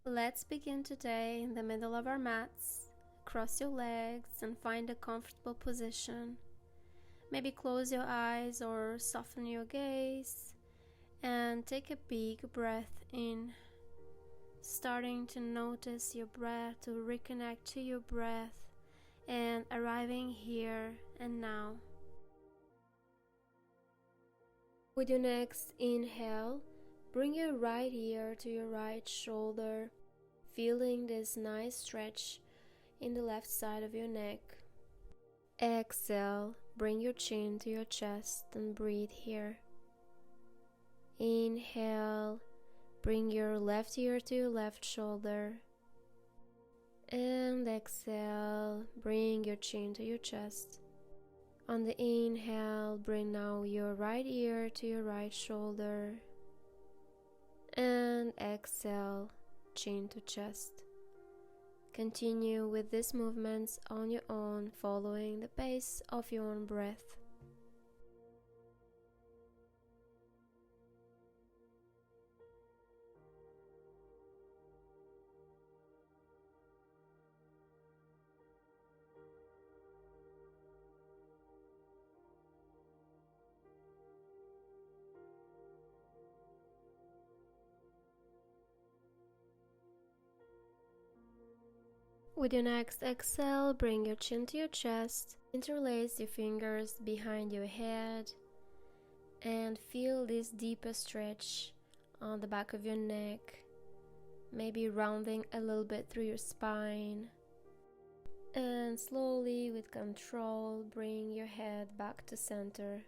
Let's begin today in the middle of our mats. Cross your legs and find a comfortable position. Maybe close your eyes or soften your gaze and take a big breath in, starting to notice your breath, to reconnect to your breath and arriving here and now. With your next inhale, bring your right ear to your right shoulder, feeling this nice stretch in the left side of your neck. Exhale, bring your chin to your chest and breathe here. Inhale, bring your left ear to your left shoulder. And exhale, bring your chin to your chest. On the inhale, bring now your right ear to your right shoulder. And exhale, chin to chest. Continue with these movements on your own, following the pace of your own breath. With your next exhale, bring your chin to your chest, interlace your fingers behind your head, and feel this deeper stretch on the back of your neck, maybe rounding a little bit through your spine. And slowly, with control, bring your head back to center.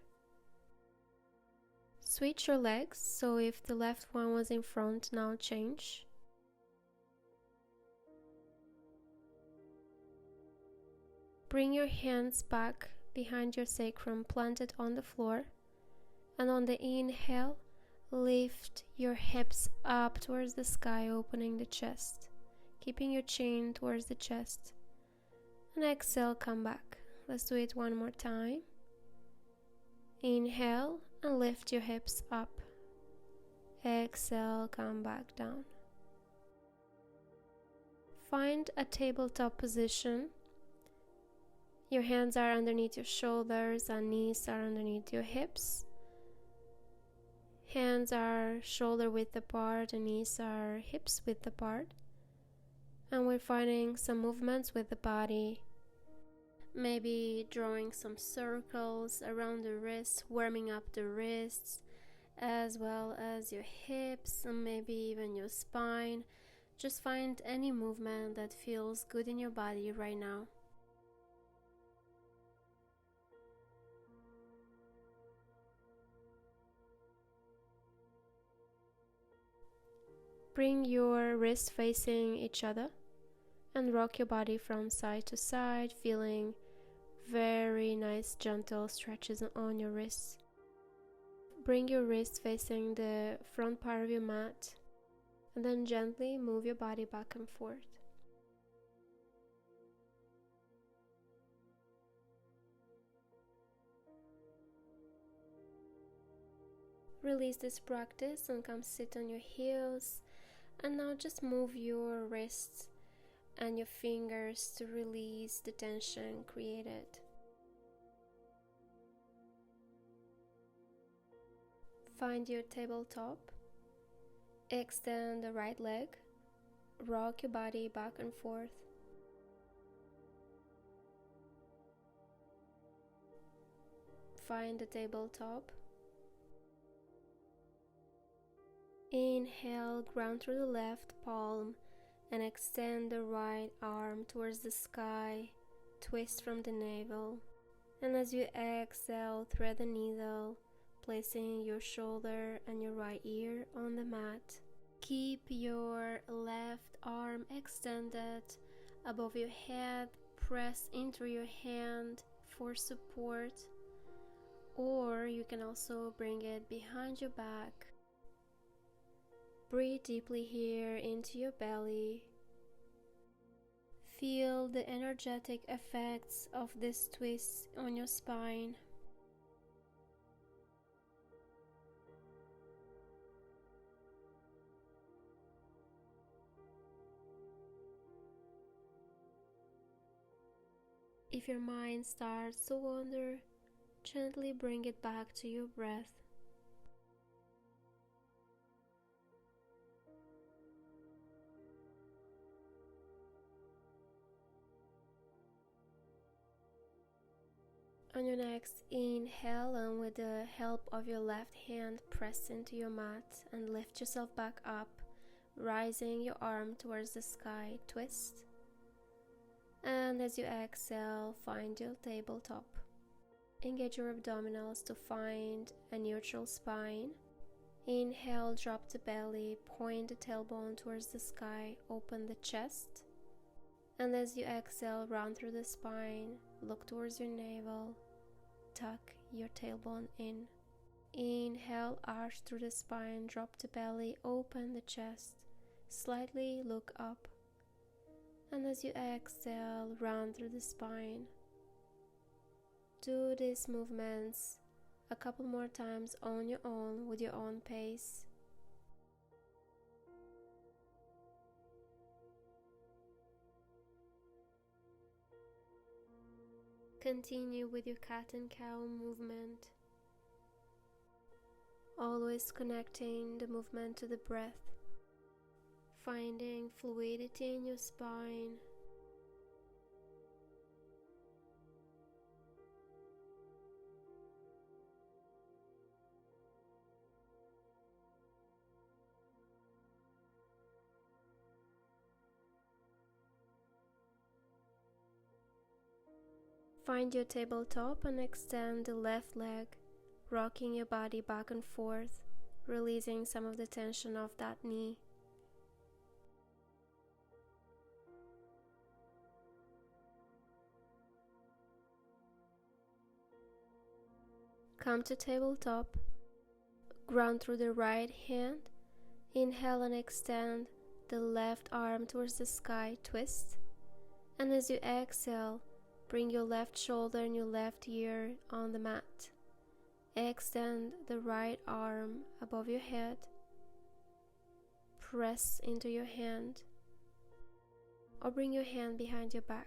Switch your legs, so if the left one was in front, now change. Bring your hands back behind your sacrum, planted on the floor, and on the inhale, lift your hips up towards the sky, opening the chest, keeping your chin towards the chest. And exhale, come back. Let's do it one more time. Inhale and lift your hips up. Exhale, come back down. Find a tabletop position. Your hands are underneath your shoulders and knees are underneath your hips. Hands are shoulder width apart and knees are hips width apart. And we're finding some movements with the body. Maybe drawing some circles around the wrists, warming up the wrists, as well as your hips and maybe even your spine. Just find any movement that feels good in your body right now. Bring your wrists facing each other and rock your body from side to side, feeling very nice gentle stretches on your wrists. Bring your wrists facing the front part of your mat and then gently move your body back and forth. Release this practice and come sit on your heels. And now just move your wrists and your fingers to release the tension created. Find your tabletop. Extend the right leg. Rock your body back and forth. Find the tabletop. Inhale, ground through the left palm and extend the right arm towards the sky. Twist from the navel. And as you exhale, thread the needle, placing your shoulder and your right ear on the mat. Keep your left arm extended above your head. Press into your hand for support. Or you can also bring it behind your back. Breathe deeply here into your belly. Feel the energetic effects of this twist on your spine. If your mind starts to wander, gently bring it back to your breath. On your next inhale, and with the help of your left hand, press into your mat and lift yourself back up, rising your arm towards the sky, twist. And as you exhale, find your tabletop. Engage your abdominals to find a neutral spine. Inhale, drop the belly, point the tailbone towards the sky, open the chest. And as you exhale, round through the spine, look towards your navel, tuck your tailbone in. Inhale, arch through the spine, drop the belly, open the chest, slightly look up. And as you exhale, round through the spine. Do these movements a couple more times on your own with your own pace. Continue with your cat and cow movement, always connecting the movement to the breath, finding fluidity in your spine. Find your tabletop and extend the left leg, rocking your body back and forth, releasing some of the tension of that knee. Come to tabletop, ground through the right hand, inhale and extend the left arm towards the sky, twist, and as you exhale, bring your left shoulder and your left ear on the mat. Extend the right arm above your head. Press into your hand, or bring your hand behind your back.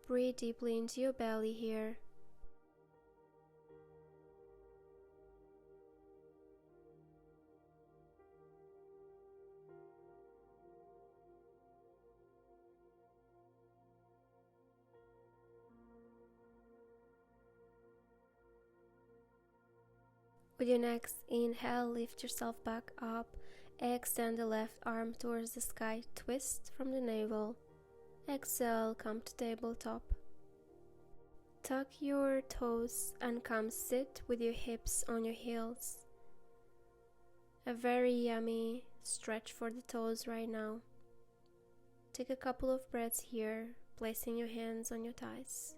Breathe deeply into your belly here. With your next inhale, lift yourself back up. Extend the left arm towards the sky, twist from the navel. Exhale, come to tabletop. Tuck your toes and come sit with your hips on your heels. A very yummy stretch for the toes right now. Take a couple of breaths here, placing your hands on your thighs.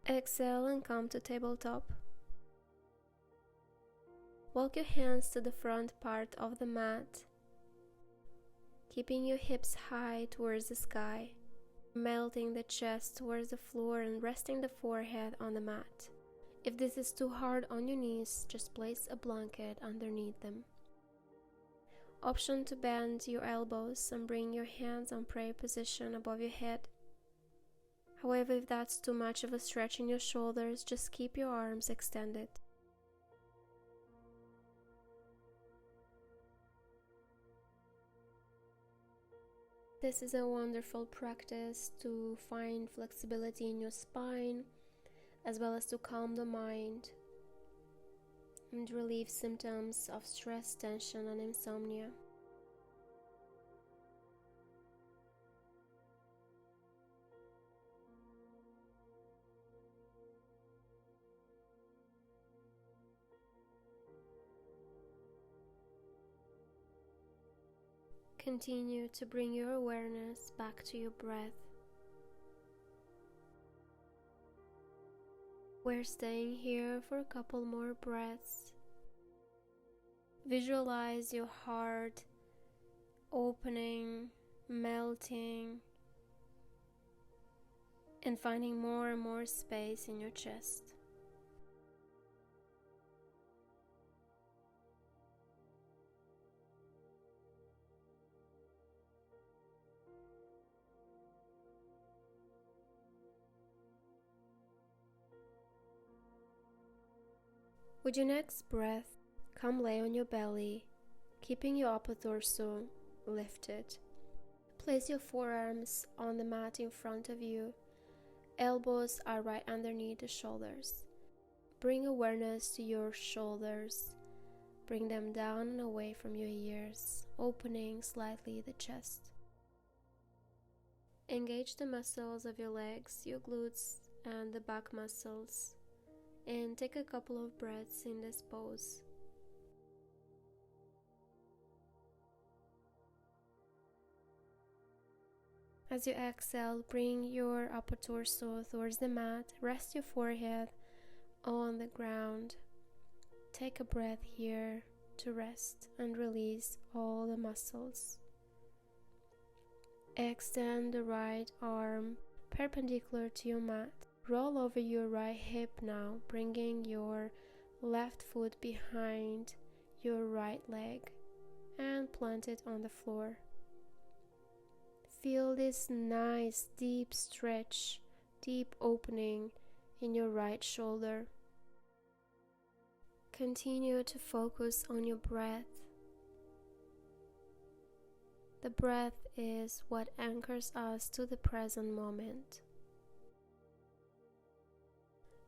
Exhale and come to tabletop. Walk your hands to the front part of the mat, keeping your hips high towards the sky, melting the chest towards the floor and resting the forehead on the mat. If this is too hard on your knees, just place a blanket underneath them. Option to bend your elbows and bring your hands on prayer position above your head. However, if that's too much of a stretch in your shoulders, just keep your arms extended. This is a wonderful practice to find flexibility in your spine, as well as to calm the mind and relieve symptoms of stress, tension, and insomnia. Continue to bring your awareness back to your breath. We're staying here for a couple more breaths. Visualize your heart opening, melting, and finding more and more space in your chest. With your next breath, come lay on your belly, keeping your upper torso lifted. Place your forearms on the mat in front of you. Elbows are right underneath the shoulders. Bring awareness to your shoulders. Bring them down and away from your ears, opening slightly the chest. Engage the muscles of your legs, your glutes, and the back muscles, and take a couple of breaths in this pose. As you exhale, bring your upper torso towards the mat, rest your forehead on the ground. Take a breath here to rest and release all the muscles. Extend the right arm perpendicular to your mat. Roll over your right hip now, bringing your left foot behind your right leg and plant it on the floor. Feel this nice deep stretch, deep opening in your right shoulder. Continue to focus on your breath. The breath is what anchors us to the present moment.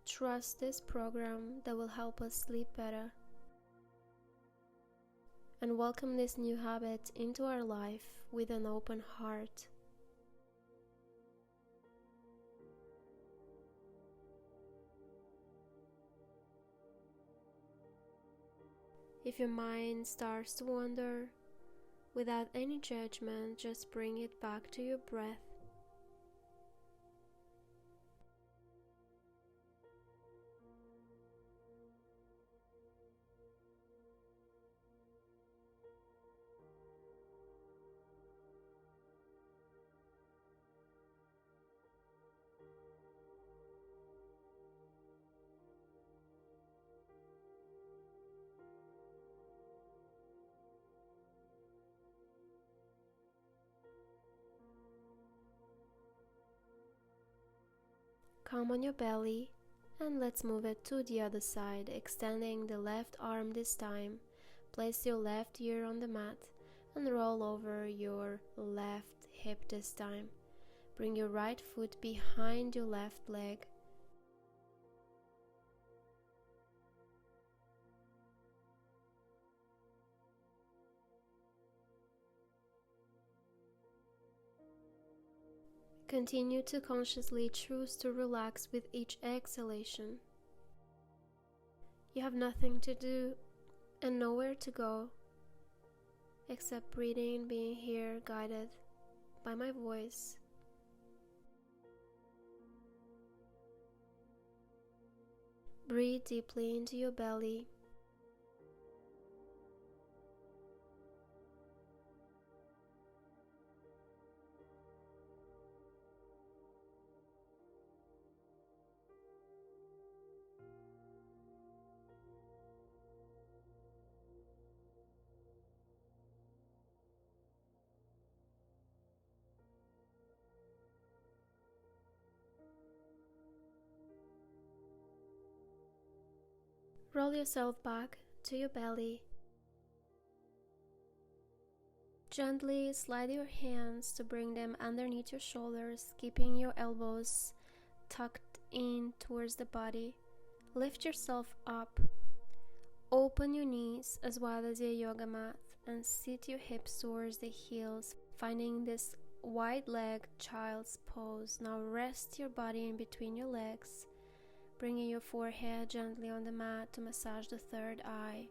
Trust this program that will help us sleep better. And welcome this new habit into our life with an open heart. If your mind starts to wander, without any judgment, just bring it back to your breath. Come on your belly and let's move it to the other side, extending the left arm this time. Place your left ear on the mat and roll over your left hip this time. Bring your right foot behind your left leg. Continue to consciously choose to relax with each exhalation. You have nothing to do and nowhere to go except breathing and being here, guided by my voice. Breathe deeply into your belly. Roll yourself back to your belly. Gently slide your hands to bring them underneath your shoulders, keeping your elbows tucked in towards the body. Lift yourself up. Open your knees as wide as your yoga mat and sit your hips towards the heels, finding this wide leg child's pose. Now rest your body in between your legs, bringing your forehead gently on the mat to massage the third eye.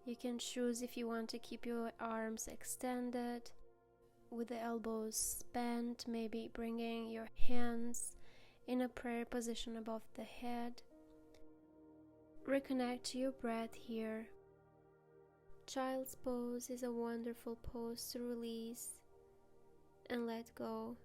You can choose if you want to keep your arms extended with the elbows bent, maybe bringing your hands in a prayer position above the head. Reconnect to your breath here. Child's pose is a wonderful pose to release and let go.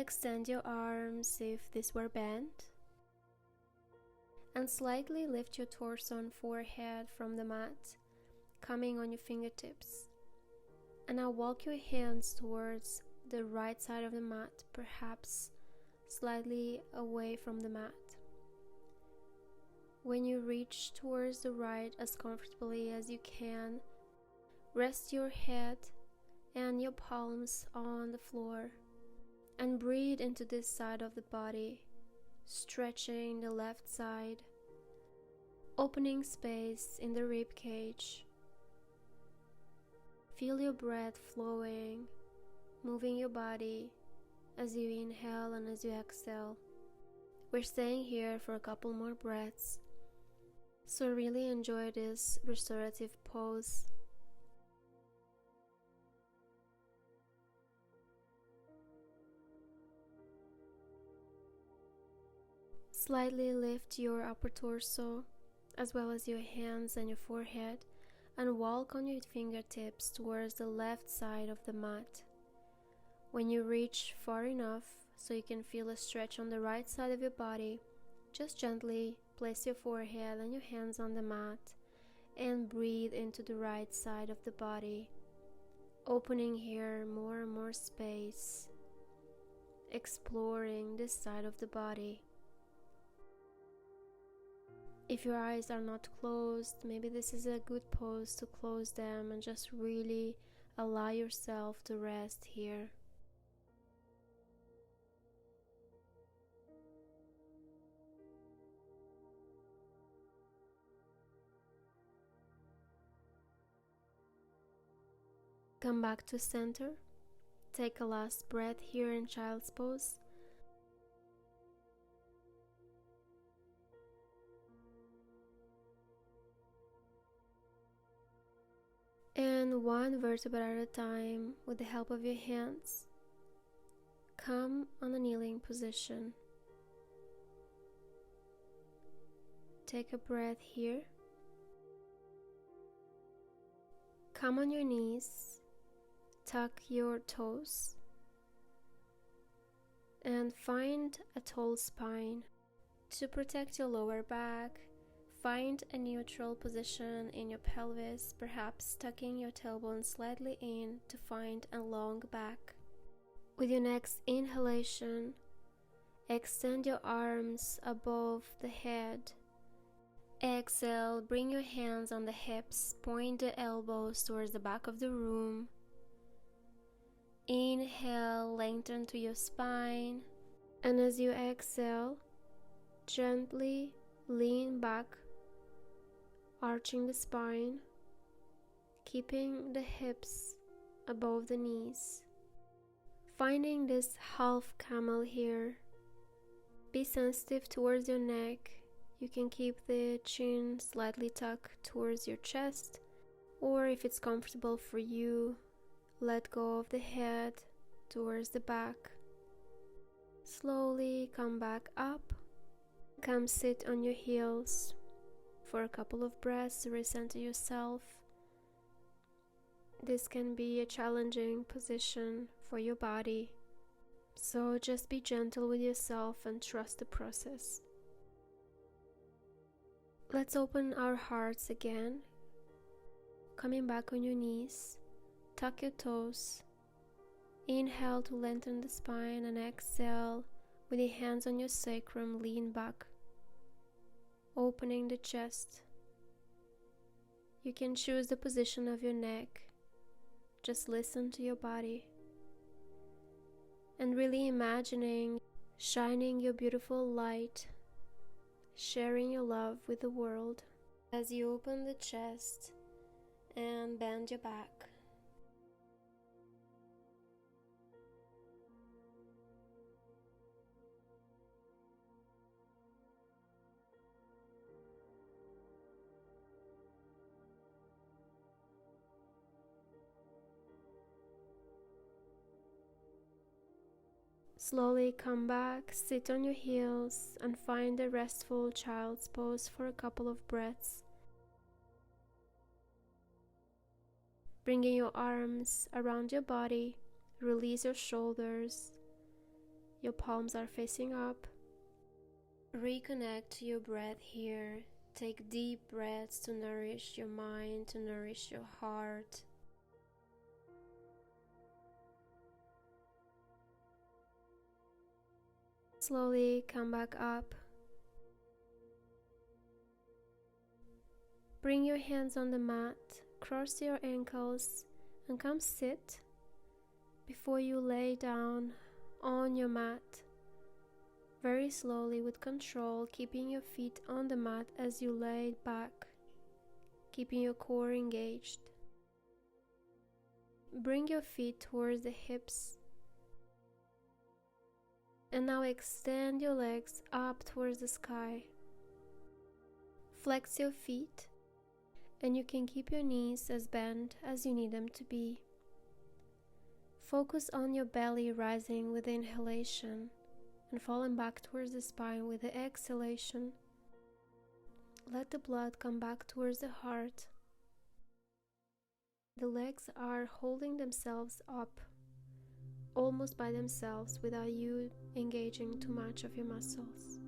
extend your arms if these were bent, and slightly lift your torso and forehead from the mat, coming on your fingertips. And now walk your hands towards the right side of the mat, perhaps slightly away from the mat. When you reach towards the right as comfortably as you can, rest your head and your palms on the floor and breathe into this side of the body, stretching the left side, opening space in the rib cage. Feel your breath flowing, moving your body as you inhale and as you exhale. We're staying here for a couple more breaths, so really enjoy this restorative pose. Slightly lift your upper torso as well as your hands and your forehead, and walk on your fingertips towards the left side of the mat. When you reach far enough so you can feel a stretch on the right side of your body, just gently place your forehead and your hands on the mat and breathe into the right side of the body, opening here more and more space, exploring this side of the body. If your eyes are not closed, maybe this is a good pose to close them and just really allow yourself to rest here. Come back to center. Take a last breath here in child's pose. And one vertebra at a time, with the help of your hands, come on a kneeling position. Take a breath here. Come on your knees, tuck your toes, and find a tall spine. To protect your lower back, find a neutral position in your pelvis, perhaps tucking your tailbone slightly in to find a long back. With your next inhalation, extend your arms above the head. Exhale, bring your hands on the hips, point the elbows towards the back of the room. Inhale, lengthen to your spine, and as you exhale, gently lean back, arching the spine, keeping the hips above the knees. Finding this half camel here. Be sensitive towards your neck. You can keep the chin slightly tucked towards your chest, or if it's comfortable for you, let go of the head towards the back. Slowly come back up. Come sit on your heels for a couple of breaths to recenter yourself. This can be a challenging position for your body, so just be gentle with yourself and trust the process. Let's open our hearts again. Coming back on your knees, tuck your toes. Inhale to lengthen the spine, and exhale with your hands on your sacrum, lean back, opening the chest. You can choose the position of your neck. Just listen to your body and really imagining shining your beautiful light, sharing your love with the world as you open the chest and bend your back. Slowly come back, sit on your heels, and find a restful child's pose for a couple of breaths. Bringing your arms around your body, release your shoulders. Your palms are facing up. Reconnect to your breath here. Take deep breaths to nourish your mind, to nourish your heart. Slowly come back up. Bring your hands on the mat, cross your ankles, and come sit before you lay down on your mat. Very slowly, with control, keeping your feet on the mat as you lay back, keeping your core engaged. Bring your feet towards the hips. And now extend your legs up towards the sky. Flex your feet, and you can keep your knees as bent as you need them to be. Focus on your belly rising with the inhalation and falling back towards the spine with the exhalation. Let the blood come back towards the heart. The legs are holding themselves up almost by themselves without you engaging too much of your muscles.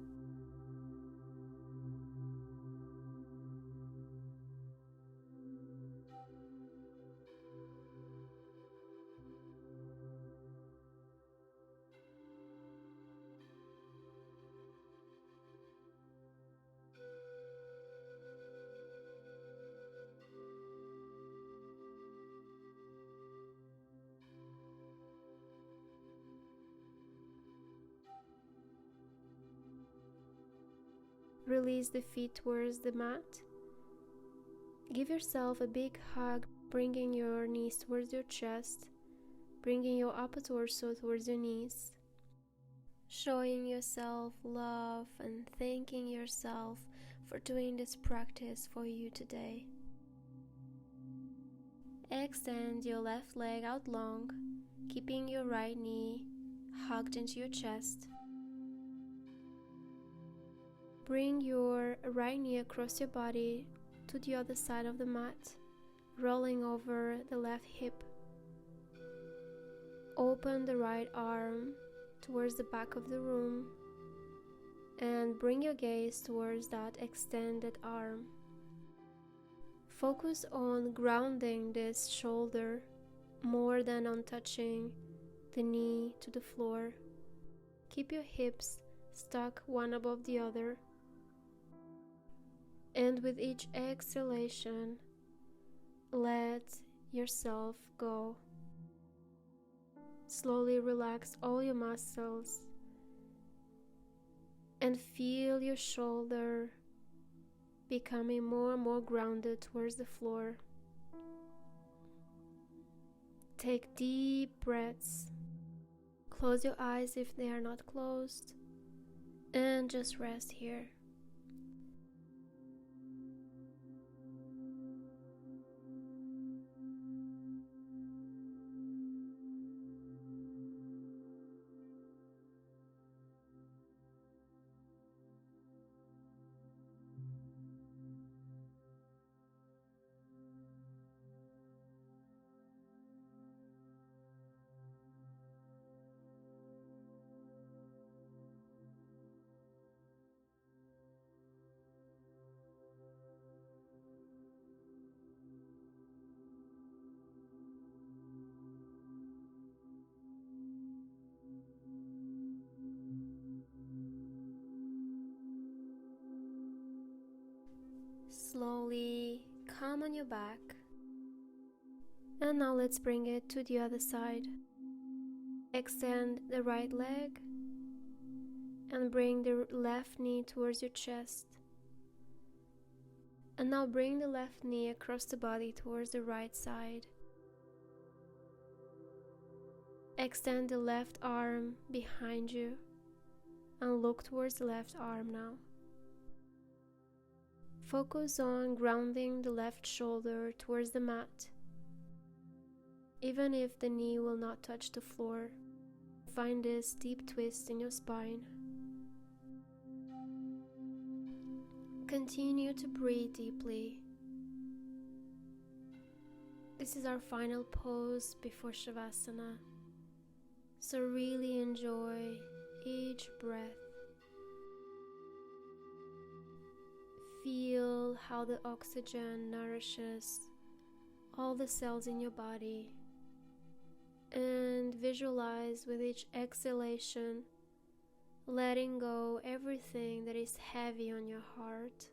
Release the feet towards the mat. Give yourself a big hug, bringing your knees towards your chest, bringing your upper torso towards your knees, showing yourself love and thanking yourself for doing this practice for you today. Extend your left leg out long, keeping your right knee hugged into your chest. Bring your right knee across your body to the other side of the mat, rolling over the left hip. Open the right arm towards the back of the room and bring your gaze towards that extended arm. Focus on grounding this shoulder more than on touching the knee to the floor. Keep your hips stuck one above the other. And with each exhalation, let yourself go. Slowly relax all your muscles and feel your shoulder becoming more and more grounded towards the floor. Take deep breaths. Close your eyes if they are not closed, and just rest here. Slowly come on your back, and now let's bring it to the other side. Extend the right leg and bring the left knee towards your chest, and now bring the left knee across the body towards the right side. Extend the left arm behind you and look towards the left arm now. Focus on grounding the left shoulder towards the mat. Even if the knee will not touch the floor, find this deep twist in your spine. Continue to breathe deeply. This is our final pose before Savasana, so really enjoy each breath. Feel how the oxygen nourishes all the cells in your body, and visualize with each exhalation letting go everything that is heavy on your heart.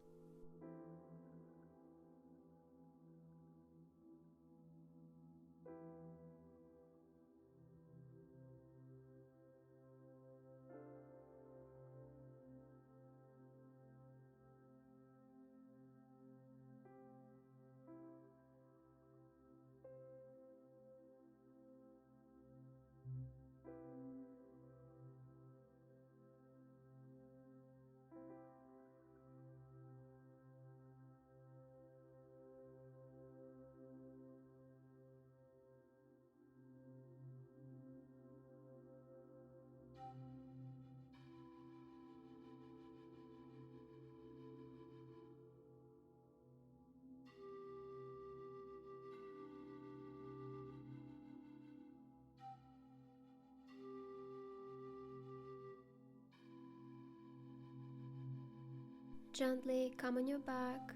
Gently come on your back,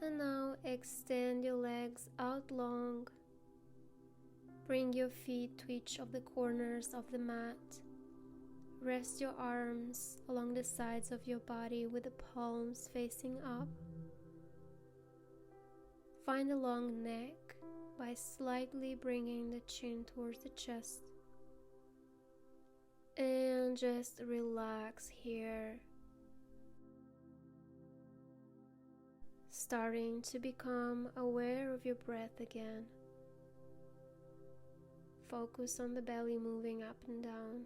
and now extend your legs out long. Bring your feet to each of the corners of the mat. Rest your arms along the sides of your body with the palms facing up. Find a long neck by slightly bringing the chin towards the chest. And just relax here. Starting to become aware of your breath again. Focus on the belly moving up and down.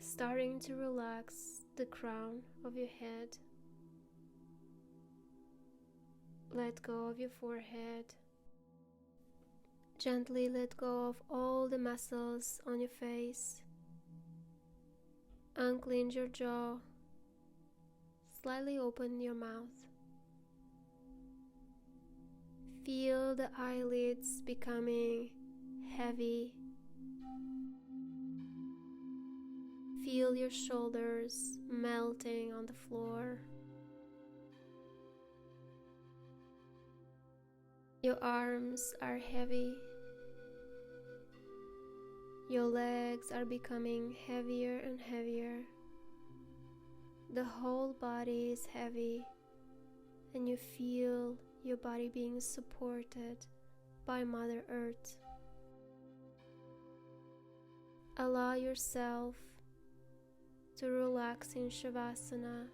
Starting to relax the crown of your head. Let go of your forehead. Gently let go of all the muscles on your face. Unclench your jaw. Slightly open your mouth. Feel the eyelids becoming heavy. Feel your shoulders melting on the floor. Your arms are heavy. Your legs are becoming heavier and heavier. The whole body is heavy, and you feel your body being supported by Mother Earth. Allow yourself to relax in Savasana,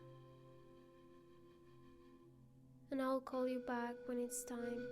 and I'll call you back when it's time.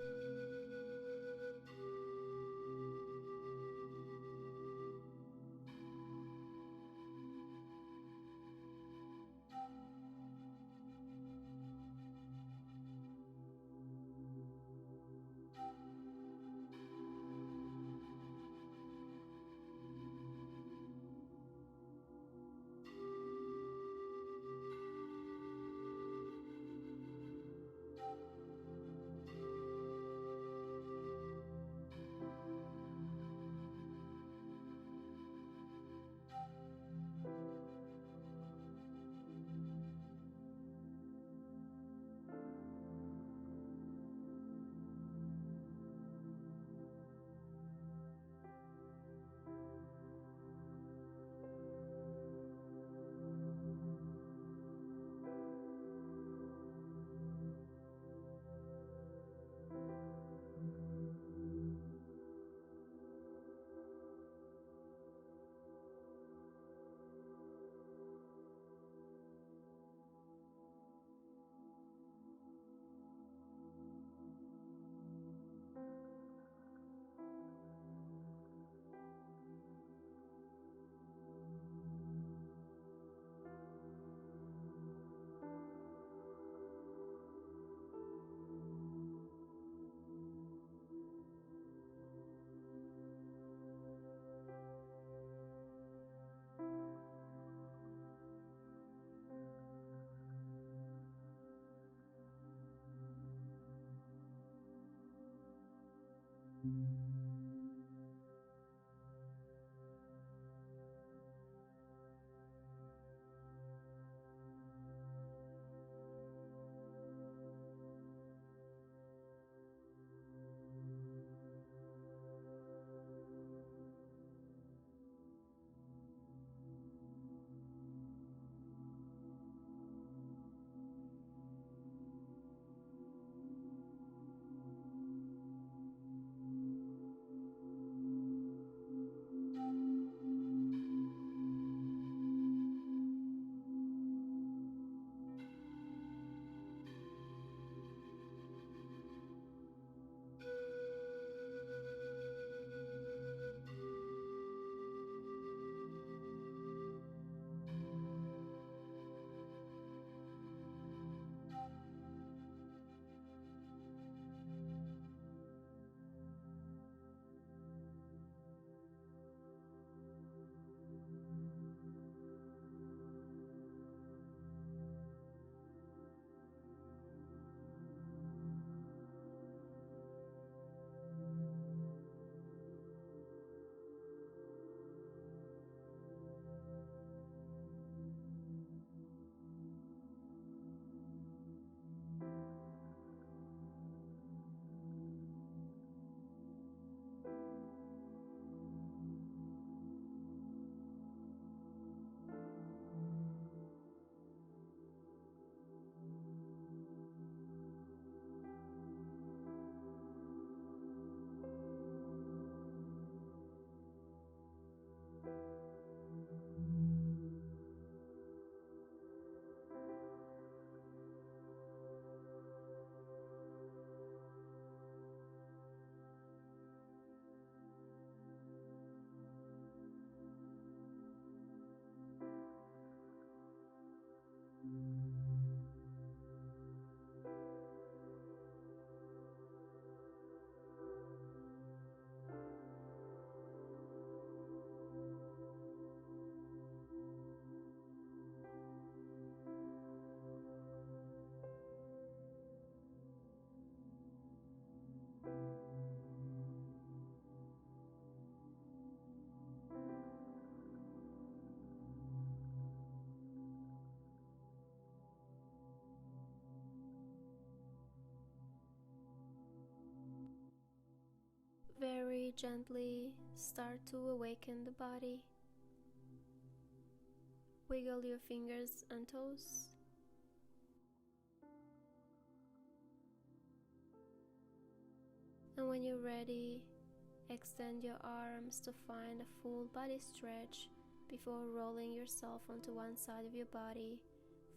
very gently start to awaken the body. Wiggle your fingers and toes. And when you're ready, extend your arms to find a full body stretch before rolling yourself onto one side of your body,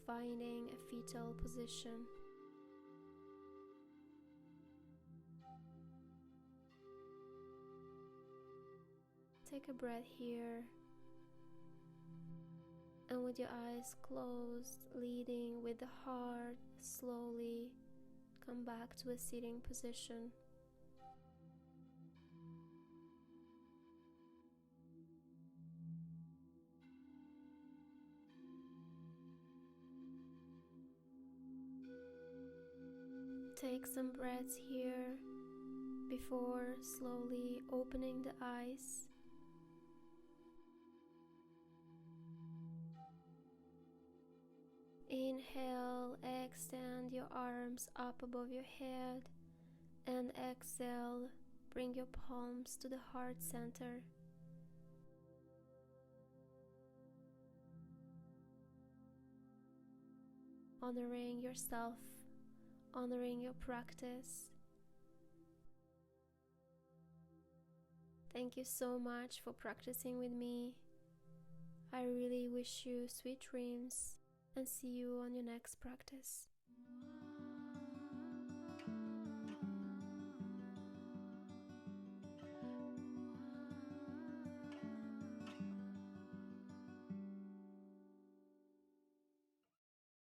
finding a fetal position. Take a breath here, and with your eyes closed, leading with the heart, slowly come back to a sitting position. Take some breaths here before slowly opening the eyes. Inhale, extend your arms up above your head, and exhale, bring your palms to the heart center. Honoring yourself, honoring your practice. Thank you so much for practicing with me. I really wish you sweet dreams and see you on your next practice.